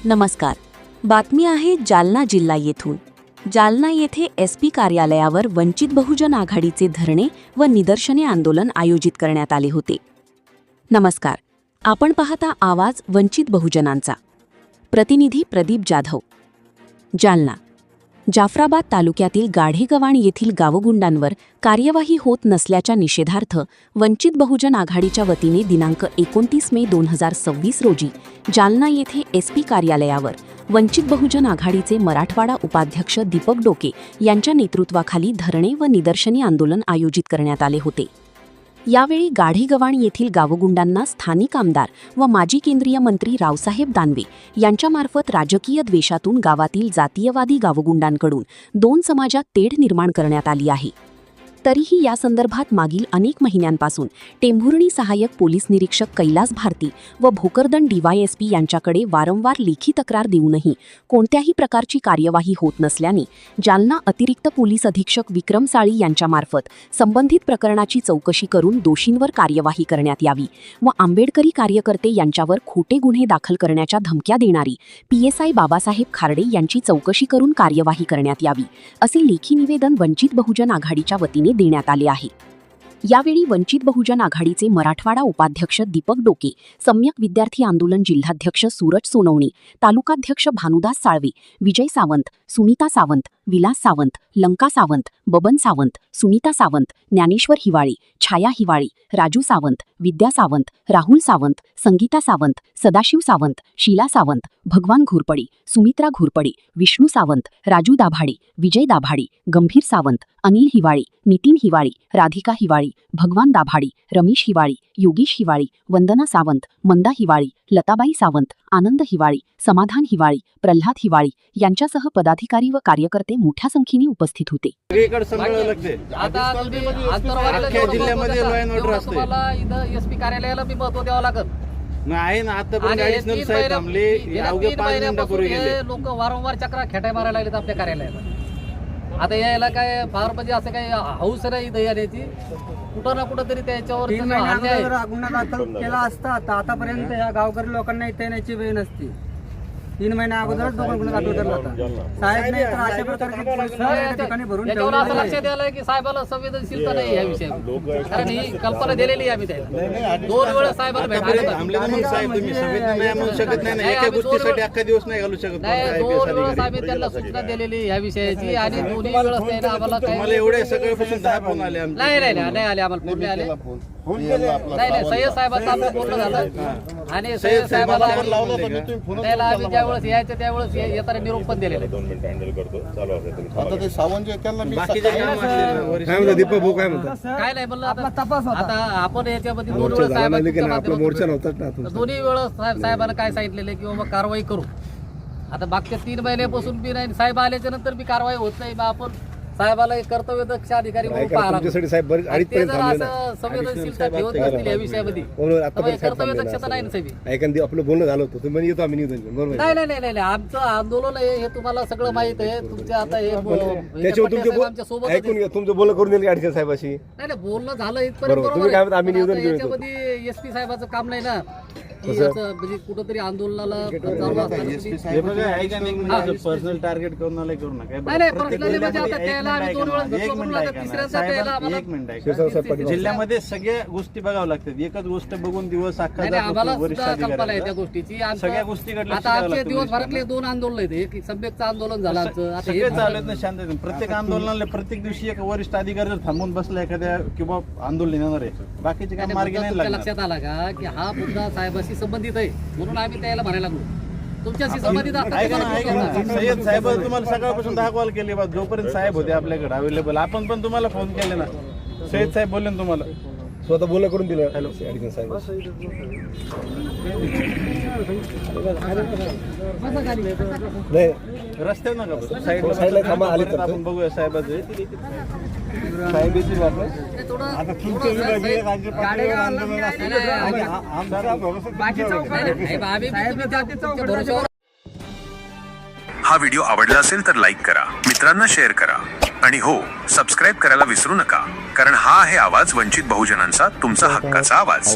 नमस्कार. बातमी आहे जालना जिल्हा येथून. जालना येथे SP कार्यालयावर वंचित बहुजन आघाडीचे धरणे व निदर्शने आंदोलन आयोजित करण्यात आले होते. नमस्कार. आपण पाहता आवाज वंचित बहुजनांचा. प्रतिनिधी प्रदीप जाधव. जालना. जाफराबाद तालुक्यातील गाढेगव्हाण येथील गावगुंडांवर कार्यवाही होत नसल्याच्या निषेधार्थ वंचित बहुजन आघाडीच्या वतीने दिनांक 29 मे 2026 रोजी जालना येथे SP कार्यालयावर वंचित बहुजन आघाडीचे मराठवाडा उपाध्यक्ष दीपक डोके यांच्या नेतृत्वाखाली धरणे व निदर्शनी आंदोलन आयोजित करण्यात आले होते. यावेळी गाढेगव्हाण येथील गावगुंडांना स्थानिक आमदार व माजी केंद्रीय मंत्री रावसाहेब दानवे यांच्यामार्फत राजकीय द्वेषातून गावातील जातीयवादी गावगुंडांकडून 2 समाजात तेढ निर्माण करण्यात आली आहे. तरीही या संदर्भात मागील अनेक महिन्यांपासून टेंभुर्णी सहाय्यक पोलीस निरीक्षक कैलास भारती व भोकरदन DYSP यांच्याकडे वारंवार लेखी तक्रार देऊनही कोणत्याही प्रकारची कार्यवाही होत नसल्याने जालना अतिरिक्त पोलीस अधीक्षक विक्रम साळी यांच्यामार्फत संबंधित प्रकरणाची चौकशी करून दोषींवर कार्यवाही करण्यात यावी व आंबेडकरी कार्यकर्ते यांच्यावर खोटे गुन्हे दाखल करण्याच्या धमक्या देणारी PSI बाबासाहेब खार्डे यांची चौकशी करून कार्यवाही करण्यात यावी असे लेखी निवेदन वंचित बहुजन आघाडीच्या वतीने देण्यात आले आहे. यावेळी वंचित बहुजन आघाडीचे मराठवाडा उपाध्यक्ष दीपक डोके, सम्यक विद्यार्थी आंदोलन जिल्हाध्यक्ष सूरज सोनवणे, तालुकाध्यक्ष भानुदास साळवे, विजय सावंत, सुनीता सावंत, विलास सावंत, लंका सावंत, बबन सावंत, सुनीता सावंत, ज्ञानेश्वर हिवाळे, छाया हिवाळे, राजू सावंत, विद्या सावंत, राहुल सावंत, संगीता सावंत, सदाशिव सावंत, शीला सावंत, भगवान घोरपडे, सुमित्रा घोरपडे, विष्णू सावंत, राजू दाभाडे, विजय दाभाडे, गंभीर सावंत, अनिल हिवाळे, नितीन हिवाळे, राधिका हिवाळे, भगवान दाभाडे, रमेश हिवाळे, योगेश हिवाळे, वंदना सावंत, मंदा हिवाळे, लताबाई सावंत, आनंद हिवाळे, समाधान हिवाळे, प्रल्हाद हिवाळे यांच्यासह पदाधिकारी व कार्यकर्ते मोठ्या संख्येने उपस्थित होते. जिल्ह्यामध्ये लॉ अँड ऑर्डर असते. तुम्हाला इथं SP कार्यालयाला बी महत्व द्यावं लागत नाही ना. आता पण ॲडिशनल साहेब थांबले, अवघ्या 5 मिनिटापूर्वी गेले. लोक वारंवार चक्रा खेटाय मारायला लागलेत आपल्या कार्यालयाला. आता यायला काय फार म्हणजे असं काही हौस नाही इथं येण्याची. कुठं ना कुठं तरी त्याच्यावर गुन्हा दाखल केला असता तर आतापर्यंत या गावकरी लोकांना इथे येण्याची वेळ नसती. 3 महिन्या अगोदरच गुन्हा दाखल केला होता. साहेब नाही तर अशा प्रकारची ठिकाणी भरून याच्यावर असं लक्षात आलं की साहेबाला संवेदनशीलता नाही या विषयावर. कारण ही कल्पना दिलेली आम्ही त्याला 2 वेळा साहेबाला भेटायला थांबले तर मग साहेब तुम्ही संवेदन नाही म्हणू शकत नाही ना. एका गोष्टीसाठी अख्खा दिवस नाही घालू शकत. 2 वेळा आम्ही त्यांना सूचना दिलेली या विषयाची आणि दोन्ही वेळेस त्यांना आम्हाला काय मला एवढे सगळ्यापासून 10 फोन आले. नाही आले आम्हाला फोन नाही आले. नाही सय्यद साहेबांचं आमचं बोलणं झालं आणि सय्यद साहेबाला त्याला आम्ही ज्यावेळेस यायचं त्यावेळेस येताना निरोप पण दिलेला आहे. काय नाही म्हणलं आता आपण याच्यामध्ये 2 वेळा साहेबांना दोन्ही वेळेस साहेबांना काय सांगितलेलं की बाबा कारवाई करू. आता मागच्या 3 महिन्यापासून बी नाही, साहेब आल्याच्या नंतर बी कारवाई होत नाही. मग आपण साहेबाला एक कर्तव्यदक्ष अधिकारी म्हणून पाहायला संवेदनशीलता ठेवत नसतील या विषयामध्ये. कर्तव्य दक्षता नाही ना साहेब. आपलं बोलणं झालं होतं तुम्ही येतो आम्ही निवेदन. नाही आमचं आंदोलन हे तुम्हाला सगळं माहित आहे. तुमच्या आता हे आमच्या सोबत ऐकून घ्या. तुमचं बोलणं करून दिलं अडचण साहेबाशी. नाही बोलणं झालं इथपर्यंत. आम्ही निवेदन केलं याच्यामध्ये SP साहेबाचं काम नाही ना. म्हणजे कुठंतरी आंदोलनाला पर्सनल टार्गेट करून आले करू नका. जिल्ह्यामध्ये सगळ्या गोष्टी बघायला लागतात. एकच गोष्ट बघून दिवस त्या गोष्टीची सगळ्या गोष्टी आता आमचे दिवसभरातले 2 आंदोलन आहेत. एक सम्यकचं आंदोलन झालं आमचं. सगळे चालत ना शांत. प्रत्येक आंदोलनाला प्रत्येक दिवशी एक वरिष्ठ अधिकारी जर थांबून बसला एखाद्या किंवा आंदोलन येणार आहे, बाकीचे काय मार्ग नाही लागणार. लक्षात आला का की हा मुद्दा साहेबाशी संबंधित आहे म्हणून आम्ही त्याला म्हणायला लागलो. तुमच्याशी संबंधित सय्यद साहेब तुम्हाला सकाळपासून 10 कॉल केले. जोपर्यंत साहेब होते आपल्याकडे अवेलेबल, आपण पण तुम्हाला फोन केले ना. सय्यद साहेब बोलले ना तुम्हाला, स्वतः बोलणं करून दिलं. हॅलो साहेब नाही रस्त्यावर नका साईडला थांबा. आले तर आपण बघूया साहेबाचे. साहेबाची हा व्हिडिओ आवडला असेल तर लाईक करा, मित्रांना शेअर करा आणि हो, सबस्क्राईब करायला विसरू नका, कारण हा आहे आवाज वंचित बहुजनांचा, तुमचा हक्काचा आवाज.